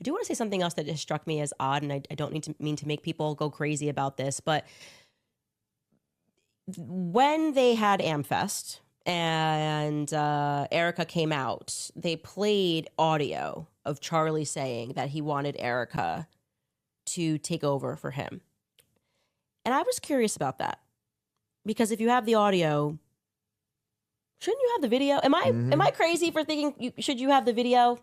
do want to say something else that just struck me as odd, and I don't mean to make people go crazy about this, but when they had AmFest and Erika came out, they played audio of Charlie saying that he wanted Erika to take over for him. And I was curious about that because if you have the audio, shouldn't you have the video? Am I crazy for thinking should you have the video?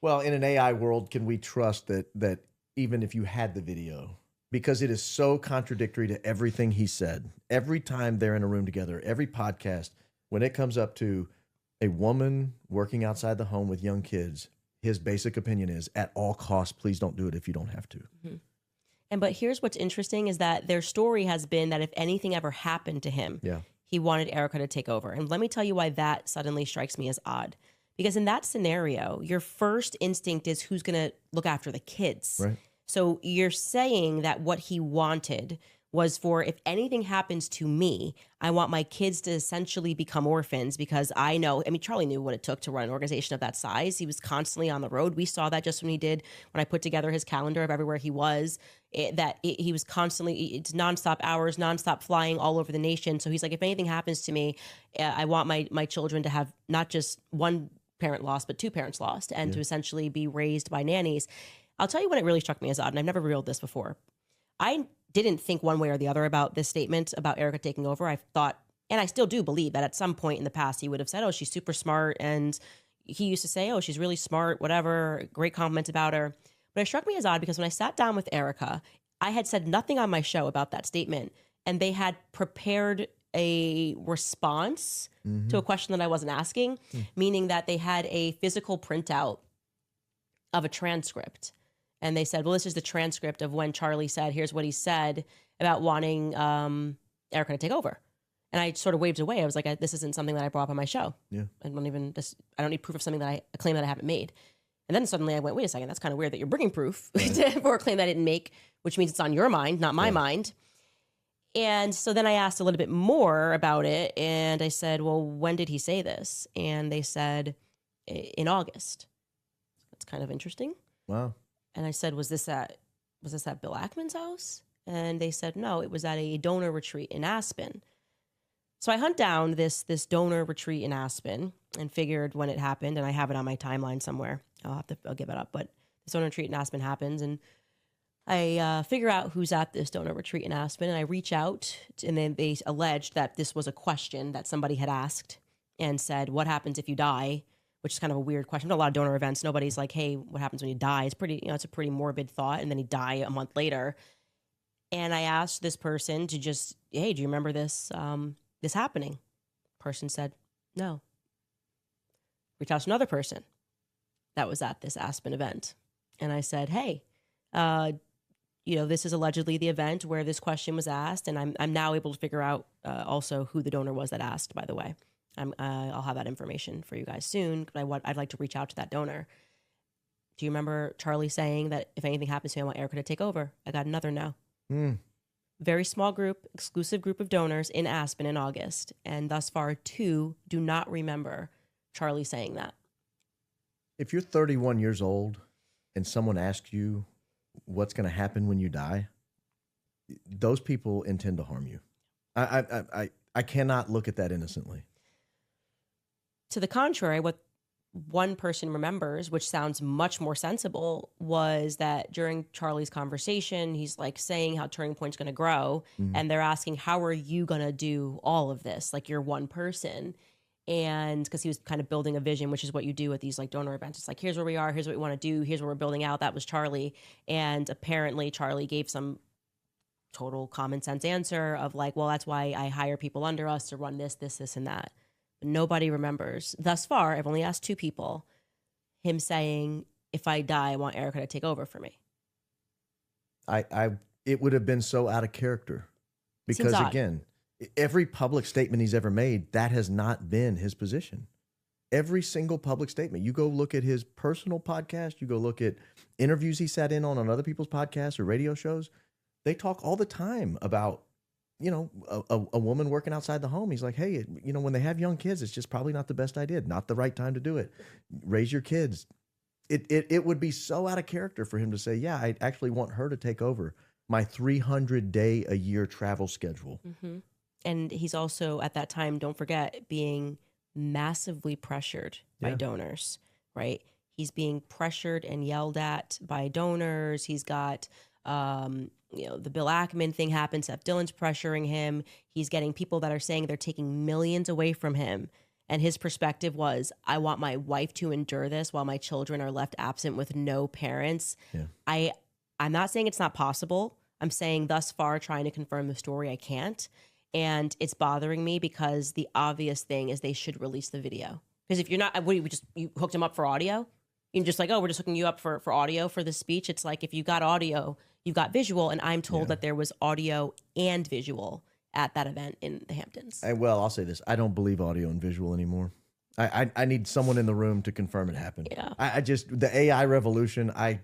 Well, in an AI world, can we trust that even if you had the video, because it is so contradictory to everything he said, every time they're in a room together, every podcast, when it comes up to a woman working outside the home with young kids, his basic opinion is at all costs, please don't do it if you don't have to. Mm-hmm. But here's what's interesting is that their story has been that if anything ever happened to him, he wanted Erika to take over. And let me tell you why that suddenly strikes me as odd. Because in that scenario, your first instinct is who's going to look after the kids. Right. So you're saying that what he wanted was for if anything happens to me, I want my kids to essentially become orphans because I know, I mean, Charlie knew what it took to run an organization of that size. He was constantly on the road. We saw that just when I put together his calendar of everywhere he was, he was constantly, it's nonstop hours, nonstop flying all over the nation. So he's like, if anything happens to me, I want my children to have not just one parent lost, but two parents lost and to essentially be raised by nannies. I'll tell you what it really struck me as odd, and I've never revealed this before. I didn't think one way or the other about this statement about Erika taking over. I thought, and I still do believe that at some point in the past, he would have said, oh, she's super smart. And he used to say, oh, she's really smart, whatever, great comments about her. But it struck me as odd because when I sat down with Erika, I had said nothing on my show about that statement. And they had prepared a response to a question that I wasn't asking, meaning that they had a physical printout of a transcript. And they said, well, this is the transcript of when Charlie said, here's what he said about wanting Erika to take over. And I sort of waved away. I was like, this isn't something that I brought up on my show. Yeah. I don't need proof of something a claim that I haven't made. And then suddenly I went, wait a second, that's kind of weird that you're bringing proof for a claim that I didn't make, which means it's on your mind, not my mind. And so then I asked a little bit more about it. And I said, well, when did he say this? And they said in August. That's kind of interesting. Wow. And I said, was this at Bill Ackman's house? And they said, no, it was at a donor retreat in Aspen. So I hunt down this donor retreat in Aspen and figured when it happened, and I have it on my timeline somewhere. I'll give it up. But this donor retreat in Aspen happens, and I figure out who's at this donor retreat in Aspen, and I reach out, and then they alleged that this was a question that somebody had asked and said, what happens if you die? Which is kind of a weird question. A lot of donor events, nobody's like, hey, what happens when you die? It's pretty, it's a pretty morbid thought. And then you die a month later. And I asked this person to just, hey, do you remember this happening? Person said, no. Reached out to another person that was at this Aspen event. And I said, hey, this is allegedly the event where this question was asked. And I'm now able to figure out also who the donor was that asked, by the way. I'll have that information for you guys soon. But I'd like to reach out to that donor. Do you remember Charlie saying that if anything happens to me, I want Erika to take over? I got another no. Very small group, exclusive group of donors in Aspen in August. And thus far, 2 do not remember Charlie saying that. If you're 31 years old and someone asks you what's going to happen when you die, those people intend to harm you. I cannot look at that innocently. To the contrary, what one person remembers, which sounds much more sensible, was that during Charlie's conversation, he's like saying how Turning Point's going to grow. And they're asking, how are you going to do all of this? Like, you're one person. And because he was kind of building a vision, which is what you do at these like donor events. It's like, here's where we are. Here's what we want to do. Here's what we're building out. That was Charlie. And apparently Charlie gave some total common sense answer of like, well, that's why I hire people under us to run this, and that. Nobody remembers. Thus far, I've only asked 2 people, him saying, if I die, I want Erika to take over for me. It would have been so out of character because, again, every public statement he's ever made, that has not been his position. Every single public statement. You go look at his personal podcast, you go look at interviews he sat in on other people's podcasts or radio shows. They talk all the time about, a woman working outside the home. He's like, hey, when they have young kids, it's just probably not the best idea, not the right time to do it. Raise your kids, it would be so out of character for him to say, yeah, I actually want her to take over my 300-day-a-year travel schedule. Mm-hmm. And he's also, at that time, don't forget, being massively pressured by donors, right? He's being pressured and yelled at by donors. He's got, the Bill Ackman thing happened. Seth Dillon's pressuring him. He's getting people that are saying they're taking millions away from him. And his perspective was, I want my wife to endure this while my children are left absent with no parents. Yeah. I'm not saying it's not possible. I'm saying thus far, trying to confirm the story, I can't. And it's bothering me because the obvious thing is they should release the video. Because if you're not, you hooked him up for audio? You're just like, oh, we're just hooking you up for audio for the speech. It's like, if you got audio, you got visual. And I'm told that there was audio and visual at that event in the Hamptons. Well, I'll say this. I don't believe audio and visual anymore. I need someone in the room to confirm it happened. Yeah. The AI revolution, I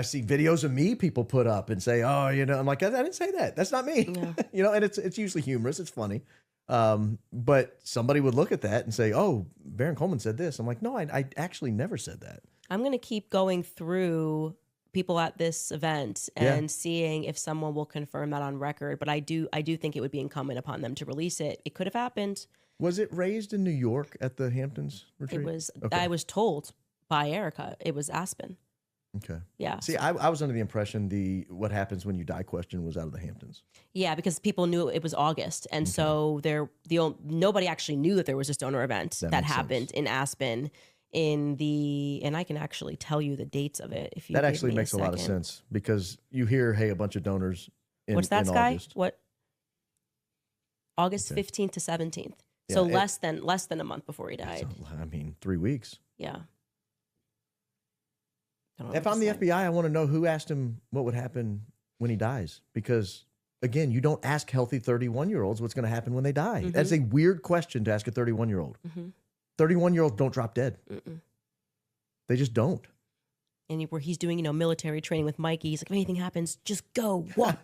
see videos of me people put up and say, oh, I'm like, I didn't say that. That's not me. Yeah. And it's usually humorous. It's funny. But somebody would look at that and say, oh, Baron Coleman said this. I'm like, no, I actually never said that. I'm going to keep going through people at this event and seeing if someone will confirm that on record. But I do think it would be incumbent upon them to release it. It could have happened. Was it raised in New York at the Hamptons retreat? It was. Okay. I was told by Erika it was Aspen. Okay. Yeah. See, I was under the impression what happens when you die question was out of the Hamptons. Yeah, because people knew it was August, and so nobody actually knew that there was this donor event that happened in Aspen. And I can actually tell you the dates of it if you. That actually makes a lot of sense because you hear, hey, a bunch of donors. What's that, in Sky? August. What? August 15th to 17th. Yeah, so less than a month before he died. 3 weeks. Yeah. If I'm the FBI, I want to know who asked him what would happen when he dies. Because, again, you don't ask healthy 31-year-olds what's going to happen when they die. Mm-hmm. That's a weird question to ask a 31-year-old. Mm-hmm. 31-year-olds don't drop dead. Mm-mm. They just don't. And where he's doing, military training with Mikey, he's like, if anything happens, just go, walk,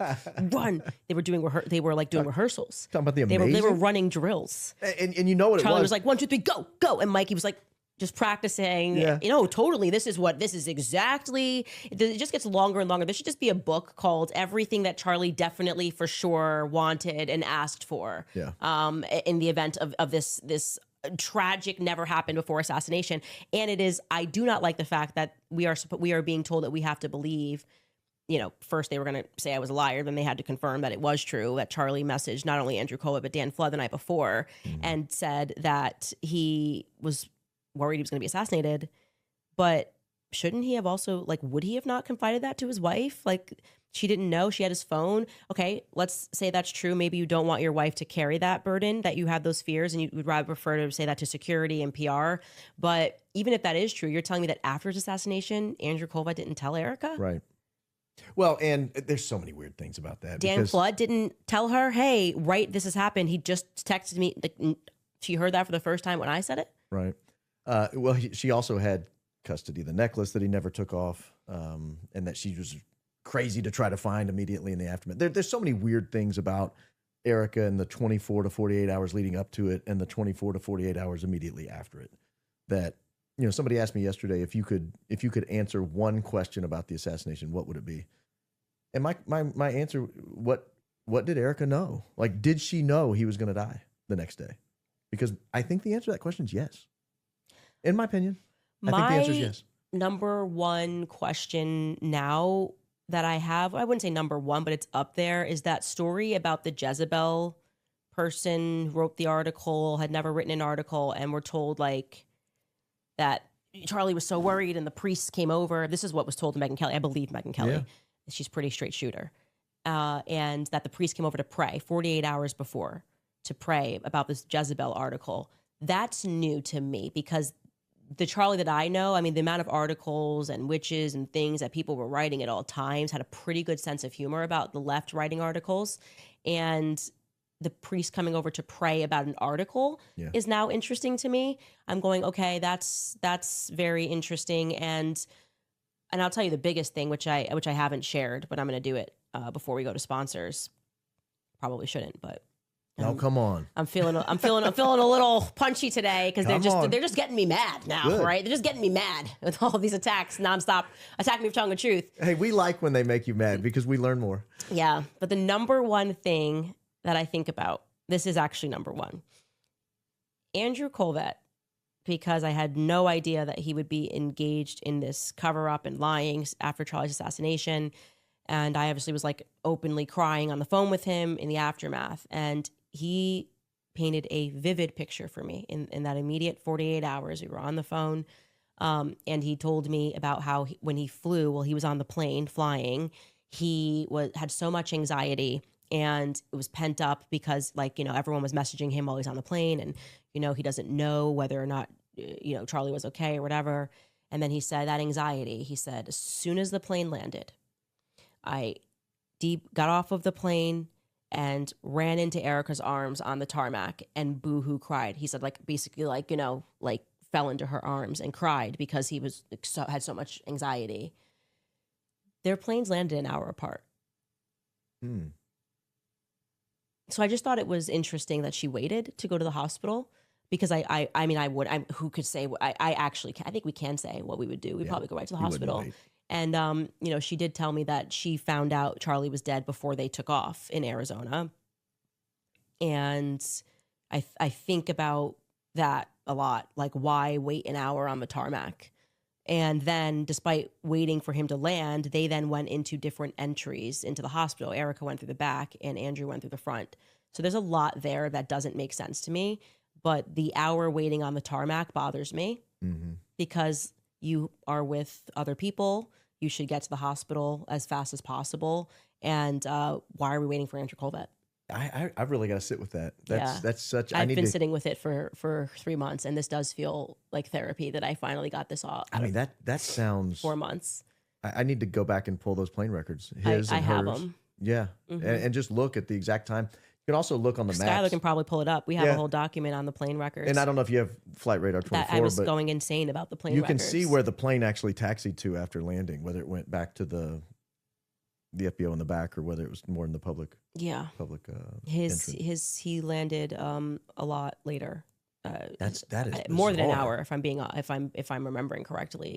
run. They were doing rehearsals. Talking about the amazing. They were running drills. And you know what Charlie it was like, 1, 2, 3, go, go. And Mikey was like, just practicing, totally. This is exactly, it just gets longer and longer. There should just be a book called Everything That Charlie Definitely for Sure Wanted and Asked For. Yeah. In the event of this tragic, never happened before assassination. And it is, I do not like the fact that we are being told that we have to believe, first they were going to say I was a liar, then they had to confirm that it was true, that Charlie messaged not only Andrew Colbert, but Dan Flood the night before and said that he was worried he was going to be assassinated. But shouldn't he have also, would he have not confided that to his wife? She didn't know, she had his phone. Okay, let's say that's true. Maybe you don't want your wife to carry that burden, that you have those fears, and you would rather prefer to say that to security and PR. But even if that is true, you're telling me that after his assassination, Andrew Colbert didn't tell Erika? Right. Well, and there's so many weird things about that. Dan Flood didn't tell her, hey, this has happened. He just texted me. She heard that for the first time when I said it? Right. Well, she also had custody of the necklace that he never took off, and that she was crazy to try to find immediately in the aftermath. There's so many weird things about Erika in the 24 to 48 hours leading up to it and the 24 to 48 hours immediately after it that, somebody asked me yesterday, if you could answer one question about the assassination, what would it be? And my answer, what did Erika know? Did she know he was going to die the next day? Because I think the answer to that question is yes. In my opinion, I think the answer is yes. Number one question now that I have, I wouldn't say number one, but it's up there, is that story about the Jezebel person who wrote the article, had never written an article, and we're told that Charlie was so worried and the priests came over. This is what was told to Megyn Kelly. I believe Megyn Kelly. Yeah. She's a pretty straight shooter. And that the priest came over to pray 48 hours before to pray about this Jezebel article. That's new to me because the Charlie that I know, the amount of articles and witches and things that people were writing at all times, had a pretty good sense of humor about the left writing articles. And the priest coming over to pray about an article is now interesting to me. I'm going, okay, that's very interesting. And I'll tell you the biggest thing, which I haven't shared, but I'm going to do it before we go to sponsors. Probably shouldn't, but Oh, come on. I'm feeling a little punchy today because they're just getting me mad now, Good. right? They're just getting me mad with all of these attacks, nonstop attacking me for telling the truth. Hey, we like when they make you mad because we learn more. Yeah, but the number one thing that I think about, this is actually number one. Andrew Colvett, because I had no idea that he would be engaged in this cover up and lying after Charlie's assassination. And I obviously was like openly crying on the phone with him in the aftermath. And he painted a vivid picture for me in that immediate 48 hours. We were on the phone. And he told me about how when he flew, while he was on the plane flying, he had so much anxiety and it was pent up because, like, everyone was messaging him while he's on the plane and, he doesn't know whether or not, Charlie was okay or whatever. And then he said that anxiety, he said, as soon as the plane landed, I got off of the plane and ran into Erika's arms on the tarmac and boohoo cried. He said, like, basically, like, like fell into her arms and cried because he was had so much anxiety. Their planes landed an hour apart. So I just thought it was interesting that she waited to go to the hospital because I mean, who could say, I think we can say what we would do. We'd probably go right to the hospital. And, she did tell me that she found out Charlie was dead before they took off in Arizona. And I think about that a lot. Like, why wait an hour on the tarmac? And then despite waiting for him to land, they then went into different entries into the hospital. Erika went through the back and Andrew went through the front. So there's a lot there that doesn't make sense to me. But the hour waiting on the tarmac bothers me because you are with other people. You should get to the hospital as fast as possible. And why are we waiting for Andrew Colvett? I've really got to sit with that. That's such. I've been sitting with it for 3 months, and this does feel like therapy that I finally got this off. I mean, that sounds 4 months. I need to go back and pull those plane records. His I and have hers. them. Yeah, and just look at the exact time. You can also look on the maps. Skylar can probably pull it up. We have a whole document on the plane records. And I don't know if you have Flight Radar 24, that I was but going insane about the plane you records. can see where the plane actually taxied to after landing, whether it went back to the FBO in the back or whether it was more in the public. Yeah. Entrance. He landed a lot later. That is more than an bizarre. hour if I'm remembering correctly.